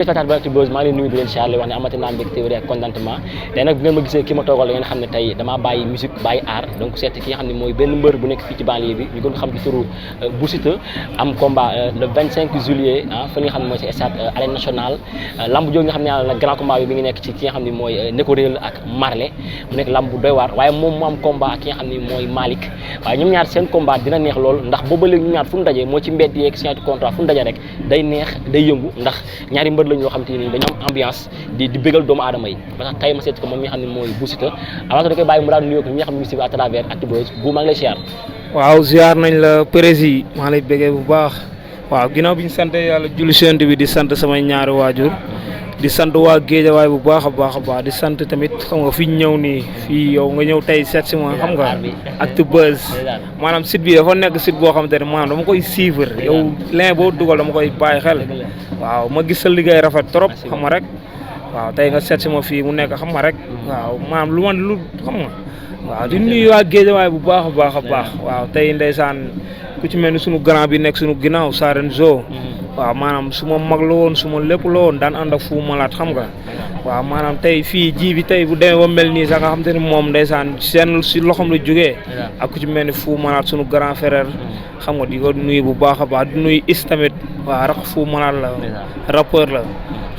spectateur bu ACTUBUZZ maa ngi leen nuyu di leen siyaare wax ne amati naa mbégte ak contentement tey nag bu ngeen ma gisee ki ma toogal da ngeen xam ne tey damaa bàyyi musique bàyyi art donc seet ki nga xam ne mooy benn mbër bu nekk fii ci banlieue bi ñu gën ko xam ci turu Bour Siteu am combat le 25 juillet fa nga xam ne mooy ci stade arène nationale lamb jooju nga xam ne la grand combat bi mi ngi nekk ci ki nga xam ne mooy Neko Réel ak Marley mu nekk lamb bu doy waar waaye moom mu am combat ak ki nga xam ne mooy Malick waaye ñoom ñaar seen combat dina neex lool ndax booba léegi ñoom ñaar fu mu dajee moo ci mbedd yeeg signature contrat fu mu dajee rek day neex day yëngu ndax ñaari mbër lañ loo xam te ni dañu am ambiance di bégal doomu aadama yi ba tax tey ma seet ko moom mi nga xam ne mooy Bour Siteu avant da koy bàyyi mu daal nuyoo ko ñi nga xam ne ñu ngi à travers ACTUBUZZ bu maa ngi lay ziar. waaw ziar nañ la prési maa lay bëggee bu baax waaw ginnaaw bi ñu sant yàlla julli sant bi di sant samay ñaari waajur di sant waa Géejawaay bu baax a baax di sant tamit xam nga fi ñu ñëw nii fii yow nga ñëw tey seet si ma xam nga ACTUBUZZ maanaam site bi dafa nekk site boo xamante ne maanaam dama koy suivre yow lien boo dugal dama koy bàyyi xel waaw ma gis sa liggéey rafet trop xam nga rek waaw tey nga seet si ma fii mu nekk xam nga rek waaw maanaam lu xam nga waaw di nuyu waa Géejawaay bu baax a baax waaw tey ndeysaan ku ci mel ni sunu grand bi nekk sunu ginnaaw Sarenzo waaw maanaam su ma mag la woon su ma lépp la woon daan ànd ak fu malaat xam nga waaw maanaam tey fii ji bi tey bu demee ba mel nii sax nga xam te ni moom ndeysaan seen si loxoom la jógee ak ku ci mel ni fu malaat sunu grand frère xam nga di ko nuyu bu baax a baax di nuyu is tamit waaw rak fu malaat la rappeur la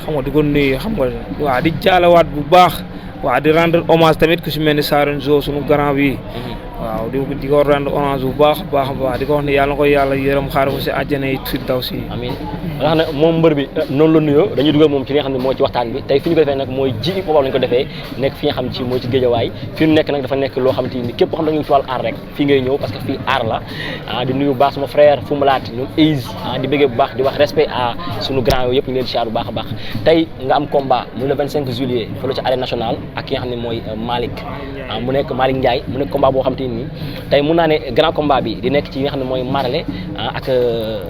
xam nga di ko nuyu xam nga waaw di jaalewaat bu baax waaw di rendre hommage tamit ku ci mel ni Sarenzo sunu grand bi waaw di ko rendre hommage bu baax a baax di ko wax ne yàlla na ko yàlla yërëm xaar ko si àjjana yi fi daw si amiin nga xam ne moom mbër bi noonu la nuyoo dañuy dugal moom ci li nga xam ne moo ci waxtaan bi tey fi ñu ko defee nag mooy ji boobu lañu ko defee nekk fi nga xam ci mooy ci Géejawaay fi ñu nekk nag dafa nekk loo xam te ni képp ko xam ne ñu ngi ci wàllu aar rek fii ngay ñëw parce que fii aar la di nuyu bu baax suma frère fu mu laat ñoom Aïs di bëggee bu baax di wax respect à sunu grand yooyu yëpp ñu leen siyaar bu baax a baax tey nga am combat muy le 25 juillet fële ci arène nationale ak ki nga xam ne mooy Malick mu nekk Malick Ndiaye mu nekk combat boo xam te ni tey mun naa ne grand combat bi di nekk ci yi nga xam ne mooy Marley ak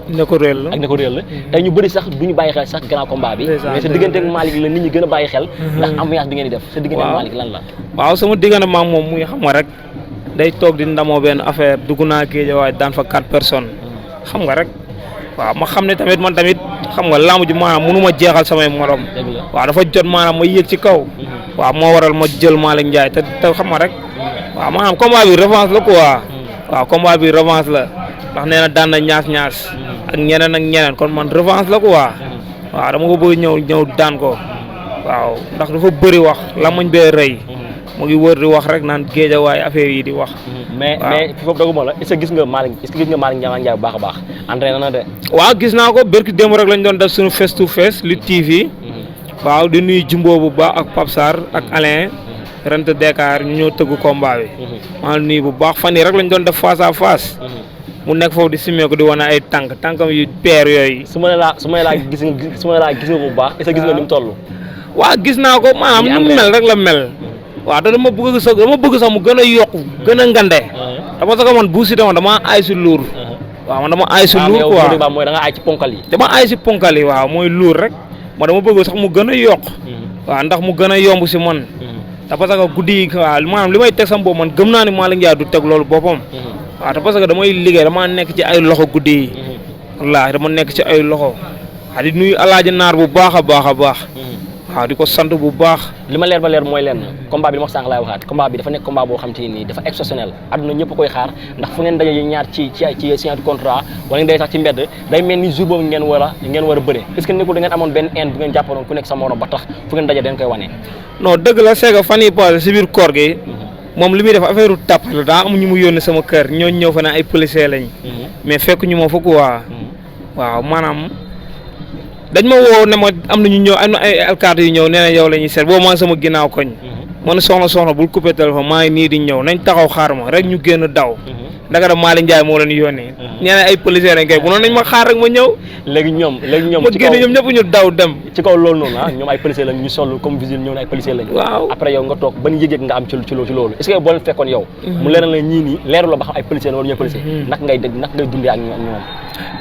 Neko Réel la tey ñu bëri sax duñu bàyyi xel sax grand combat bi mais sa diggante ak Malick la nit ñi gën a bàyyi xel ndax ambiance bi ngeen di def sa diggante ak Malick lan la waaw sama diggante maam moom muy xam nga rek day toog di ndamoo benn affaire dugg naa Géejawaay daan fa 4 personnes xam nga rek waaw ma xam ne tamit man tamit xam nga lamb ji maanaam mënu ma jeexal samay morom waaw dafa jot maanaam ma yéeg ci kaw waaw moo waral ma jël Malick Ndiaye te xam nga rek waaw maanaam combat bi revanche la quoi waaw combat bi revanche la ndax nee na daan na ñaas ak ñeneen kon man revanche la quoi waaw dama ko bëgg ñëw daan ko waaw ndax dafa bëri wax lamañ bee rëy mu ngi wër di wax rek naan Géejawaay affaire yi di wax mais foofu doguma la est-ce que gis nga Malick Ndiaye bu baax a baax entraîné na de waaw gis naa ko bërki démb rek lañ doon def suñu face to face Lutte TV waaw di nuyu Jumbo bu baax ak Pape Sarr ak Alain rent Dakar ñu ñëw tëggu combat bi maa ngi nuyu bu baax fan yii rek lañ doon def face à face mu nekk foofu di simee ko di wane ay tànkam yu peer yooyu su ma laa gis nga bu baax est-ce que gis nga ni mu toll waaw gis naa ko maanaam ni mu mel rek la mel waaw te dama bëgg sax mu gën a yokku gën a ngande dama sax man Bour Siteu dama aay si luur waaw man dama aay si luur quoi mooy da nga aay ci ponkal yi dama aay si ponkal yi waaw mooy luur rek ma dama bëgg sax mu gën a yokk waaw ndax mu gën a yomb si man te parce que guddi yi waaw maanaam li may teg sama bopp man gëm naa ni Malick Ndiaye du teg loolu boppam waaw te parce que damay liggéey dama nekk ci ay loxo guddi yi wallaahi dama nekk ci ay loxo di nuyu alaaji naar bu baax a baax waaw di ko sant bu baax li ma leer ba leer mooy leen combat bi li ma sànq laay waxaat combat bi dafa nekk combat boo xam te ni dafa exceptionnel adduna ñëpp koy xaar ndax fu ngeen daje ñaar ci signature contrat wala ngeen day sax ci mbedd day mel ni jour boobu ngeen war a bëre est-ce que nekkul da ngeen amoon benn haine bu ngeen jàppoon ku nekk sa morom ba tax fu ngeen daje dañ koy wane non dëgg la c'est que fan yi passé si biir koor gi moom li muy def affaire u tàpp la daa am ñu mu yónni sama kër ñooñu ñëw fa ne ay policier lañ mais fekk ñu ma fa quoi waaw maanaam dañ ma woo ne ma am na ñu ñëw am na ay alkaati yu ñëw nee na yow la ñuy seet boobu maa ngi sama ginnaaw koñ ma ne soxna bul coupé téléphone maa ngi nii di ñëw nañ taxaw xaar ma rek ñu génn daw ndaka da Malick Ndiaye moo leen yónnee nee na ay policiers lañ koy bu noonu nañ ma xaar rek ma ñëw léegi ñoom ma génn ñoom ñëpp ñu daw dem ci kaw loolu noonu ñoom ay policiers lañ ñu sol comme visite ñëw na ay policiers lañ waaw après yow nga toog ban yëg-yëg nga am ci loolu est-ce que boo leen fekkoon yow mu leeral la ñii nii leeru la ba xam ay policiers la wala ñooy policiers nak ngay dundee ak ñoom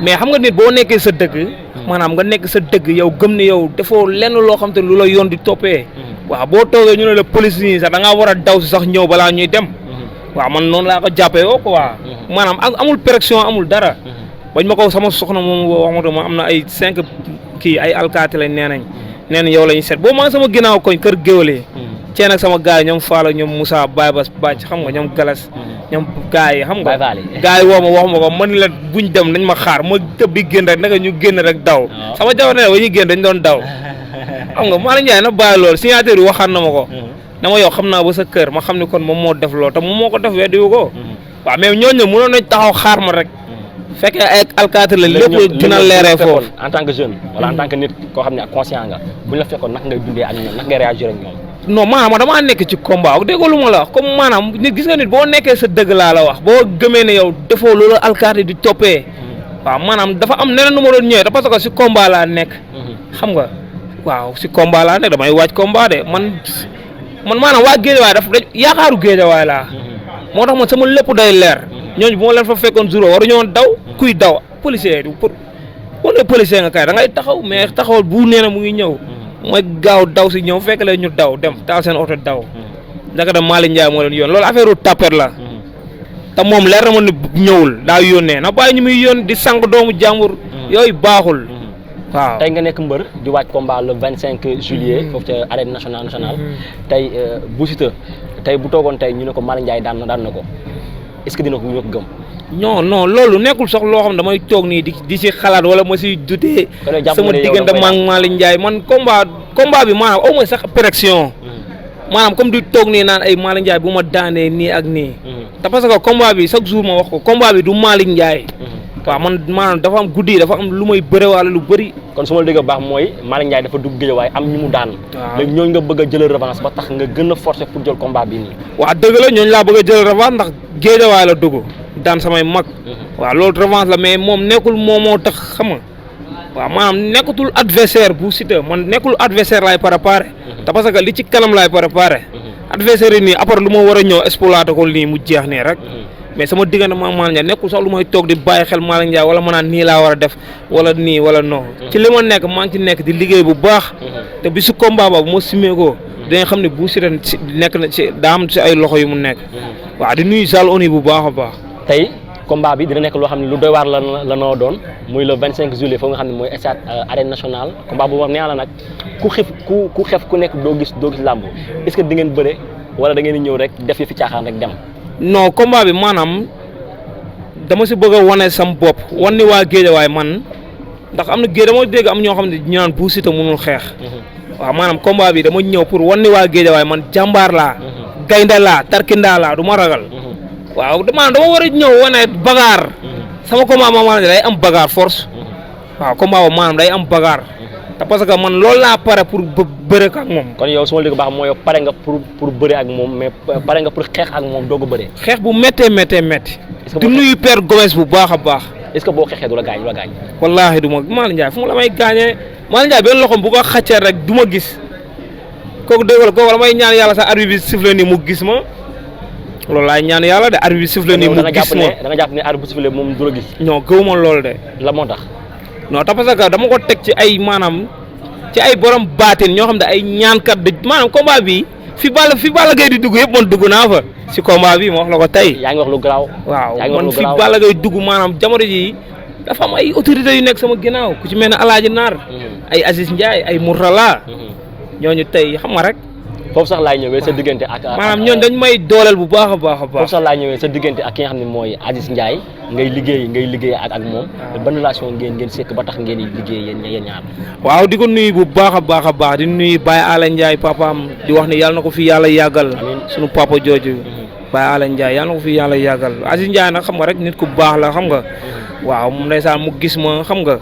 mais xam nga nit boo nekkee sa dëgg maanaam nga nekk sa dëgg yow gëm ne yow defoo lenn loo xam te lu la yoon di toppee waaw boo toogee ñu ne la police nii sax da ngaa war a daw si sax ñëw balaa ñuy dem waaw man noonu laa ko jàppee woo quoi maanaam amul pression amul dara bañ ma ko sama soxna moom wax ma am na ay 5 kii ay alkaati lañ nee nañ yow la ñu seet boo maa sama ginnaaw koñ kër géwalee cee nag sama gars yi ñoom Faala ñoom Moussa Baye Bas Bàcc xam nga ñoom Galas ñoom gars yi xam nga gars yi woo ma wax ma ko man la buñ dem nañ ma xaar ma tëb di génn rek naka ñu génn rek daw sama jabar ne ba ñuy génn dañ doon daw xam nga Malick Ndiaye na bàyyi loolu signature yi waxaat na ma ko dama yow xam naa ba sa kër ma xam ne kon moom moo def loolu te moom moo ko def weddiwu ko waaw mais ñooñu mënoon nañ taxaw xaar ma rek fekkee ay alkaati la lépp dina leeree foofu en tant que jeune wala en tant que nit koo xam ne conscient nga buñ la fekkoon naka ngay dundee ak ñoom naka ngay réagir ak ñoom non maanaam damaa nekk ci combat ak déggoo lu ma la wax comme maanaam nit gis nga nit boo nekkee sa dëgg laa la wax boo gëmee ne yow defoo loolu alkaati di toppee waaw maanaam dafa am neneen nu ma doon ñëwee parce que si combat laa nekk xam nga waaw si combat laa nekk damay waaj combat de man maanaam waa Géejawaay daf yaakaaru Géejawaay laa moo tax man sama lépp day leer ñooñu bu ma leen fa fekkoon jour waru ñoo daw kuy daw policier pour boo nee policier nga kay da ngay taxaw mais taxawal bu nee na mu ngi ñëw mooy gaaw daw si ñëw fekk leen ñu daw dem taal seen oto daw naka dem Malick Ndiaye moo leen yoon loolu affaire u tapet la te moom leer na ma ni ñëwul daa yónnee na bàyyi ñu muy yónn di sang doomu jàmbur yooyu baaxul waaw tey nga nekk mbër di waaj combat le 25 juillet foofu ca arène nationale tey Bour Siteu tey bu toogoon tey ñu ne ko Malick Ndiaye daan na ko est-ce que dina ko gëm non loolu nekkul sax loo xam damay toog nii di si xalaat wala ma si dutee sama diggante maag Malick Ndiaye man combat bi maanaam aw ma sax pression maanaam comme di toog nii naan ay Malick Ndiaye bu ma daanee nii ak nii te parce que combat bi chaque jour ma wax ko combat bi du Malick Ndiaye waaw man maanaam dafa am guddi dafa am lu may bëre wala lu bëri kon su ma la dégg baax mooy Malick Ndiaye dafa dugg Géejawaay am ñu mu daan léegi ñooñu nga bëgg a jël revanche ba tax nga gën a forcer pour jël combat bi nii waaw dëgg la ñooñu laa bëgg a jël revanche ndax Géejawaay la dugg daan samay mag waaw loolu revanche la mais moom nekkul moom moo tax xam nga waaw maanaam nekkatul adversaire Bour Siteu man nekkul adversaire laay préparé te parce que li ci kanam laay préparé adversaire yi nii après lu ma war a ñëw exploité ko nii mu jeex nii rek mais sama diggante ma Malick Ndiaye nekkul sax lu may toog di bàyyi xel Malick Ndiaye wala ma naan nii laa war a def wala nii wala non ci li ma nekk maa ngi ci nekk di liggéey bu baax te bi su combat boobu moo simee ko danga xam ne Bour Siteu nekk na ci daa am ci ay loxo yu mu nekk waaw di nuyu Sall oni bu baax a baax tey combat bi dina nekk loo xam ne lu doy waar la noo doon muy le 25 juillet foofu nga xam ne mooy stade arène nationale combat bu war neex la nag ku xef ku nekk doo gis làmb est-ce que di ngeen bëre wala da ngeen di ñëw rek def yi fi caaxaan rek dem non combat bi maanaam dama si bëgg a wane sam bopp wan ni waa Géejawaay man ndax am na dama dégg am ñoo xam ne ñu naan Bour Siteu mënul xeex waaw maanaam combat bi dama ñëw pour wan ni waa Géejawaay man jàmbaar laa gaynde laa tarkindaa laa du ma ragal waaw maanaam dama war a ñëw wane bagaar sama combat maanaam day am bagaar force waaw combat boobu maanaam day am bagaar te parce que man loolu laa pare pour bëre ak moom. kon yow su ma la dégg baax mooy yow pare nga pour bëre ak moom mais pare nga pour xeex ak moom doog a bëre. xeex bu méttee. est-ce que di nuyu Père Gomes bu baax a baax. est-ce que boo xeexee du la gaañ wallaahi du ma Malick Ndiaye fu mu la may gaañee Malick Ndiaye benn loxoom bu ko xàccee rek du ma gis kooku dégg la kooku damay ñaan yàlla sa arbitre bi sifflé nii mu gis ma loolu laay ñaan yàlla de arbitre bi sifflé nii mu gis ma da nga jàpp ne arbitre bi sifflé moom du la gis. non gëwuma loolu de. la moo tax. non te parce que dama ko teg ci ay maanaam ci ay borom baatin ñoo xam ne ay ñaankat de maanaam combat bi fi Balla Gaye di dugg yëpp man dugg naa fa si combat bi ma wax la ko tey. yaa ngi wax lu garaaw. waaw man fi Balla Gaye dugg maanaam jamono ji dafa am ay autorités yu nekk sama ginnaaw ku ci mel ne Alaaji Naar ay Aziz Ndiaye ay Mourtala ñooñu tey xam nga rek. foofu sax laay ñëwee sa diggante ak. maanaam ñooñu dañ may dooleel bu baax a baax. foofu sax laay ñëwee sa diggante ak ki nga xam ne mooy Aziz Ndiaye ngay liggéey ak moom. ban relation ngeen sekk ba tax ngeen di liggéey yéen ñaar. waaw di ko nuyu bu baax a baax di nuyu Baye Ala Ndiaye papaam di wax ni yàlla na ko fi yàlla yàggal. sunu papa jooju. Baye Ala Ndiaye yàlla na ko fi yàlla yàggal Aziz Ndiaye nag xam nga rek nit ku baax la xam nga. waaw moom ndeysaan mu gis ma xam nga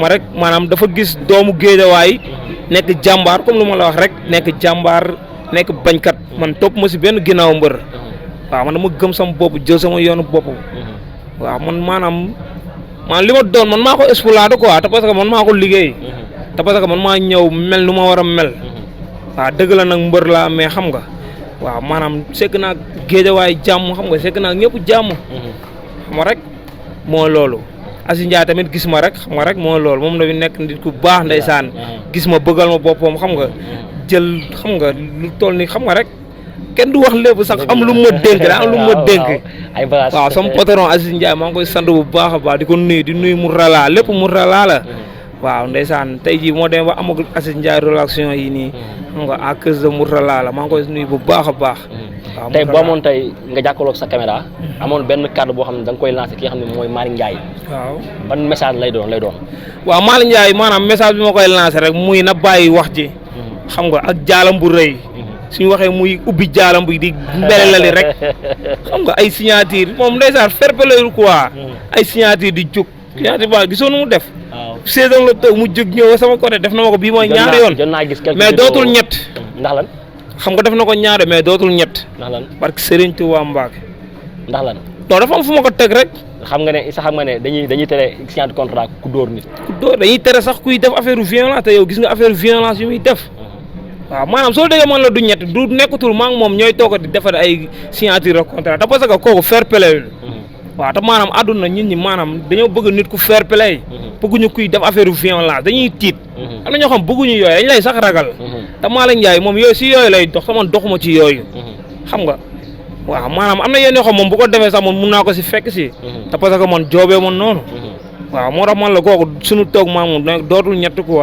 rek maanaam dafa gis doomu Géejawaay nekk jàmbaar comme lu ma la wax rek nekk jàmbaar nekk bañkat man topp ma si benn ginnaaw mbër waaw man dama gëm sama bopp jël sama yoonu bopp waaw man maanaam li ma doon man maa ko exploité quoi te parce que man maa ko liggéey te parce que man maa ñëw mel nu ma war a mel waaw dëgg la nag mbër laa mais xam nga waaw maanaam sekk naa Géejawaay jàmm xam nga sekk naa ñëpp jàmm xam nga rek moo loolu Aziz Ndiaye tamit gis ma rek xam nga rek moo loolu moom dañu nekk nit ku baax ndeysaan gis ma bëggal ma boppam xam nga jël xam nga lu toll ni xam nga rek kenn du wax lépp sax am lu ma dénk daa am lu ma dénk waaw sama patron Aziz Ndiaye maa ngi koy sant bu baax a baax di ko nuyu di nuyu Mourala lépp Mourala la waaw ndeysaan tey jii moo dem ba amagul Aziz Ndiaye relation yi nii xam nga à cause de Mourtala la maa ngi koy nuyu bu baax a baax waaw tey boo amoon tey nga jàkkaarloog sa caméra amoon benn kàddu boo xam ne da nga koy lancé ki nga xam ne mooy Malick Ndiaye waaw ban message lay doon waaw Malick Ndiaye maanaam message bi ma koy lancé rek muy na bàyyi wax ji xam nga ak jaalam bu rëy suñu waxee muy ubbi jaalam bi di mbelelali rek xam nga ay signature moom ndeysaan ferpeleur quoi ay signature di jóg signature ba gisoo nu mu def saison la toog mu jóg ñëw sama côté def na ma ko bii mooy ñaari yoon mais dootul ñett ndax lan xam nga def na ko ñaare mais dootul ñett ndax lan parce que Serigne Touba Mbacke ndax lan non dafa am fu ma ko teg rek xam nga ne dañuy tere signature contrat ku dóor nit ku dóor dañuy tere sax kuy def affaire violence te yow gis nga affaire violence yu muy def waaw maanaam soo déggee man la du ñett du nekkatul maa ngi moom ñooy toog di defar ay signature contrat te parce que kooku fair play waaw te maanaam àdduna nit ñi maanaam dañoo bëgg nit ku fair play bëgguñu kuy def affaire violence dañuy tiit am na ñoo xam bëgguñu yooyu dañ lay sax ragal te Malick Ndiaye moom yooyu si yooyu lay dox te man doxuma ci yooyu xam nga waaw maanaam am na yenn yoo xam moom bu ko defee sax man mun naa ko si fekk si te parce que man joobee man noonu waaw moo tax man la kooku suñu toog maa moom dootul ñett quoi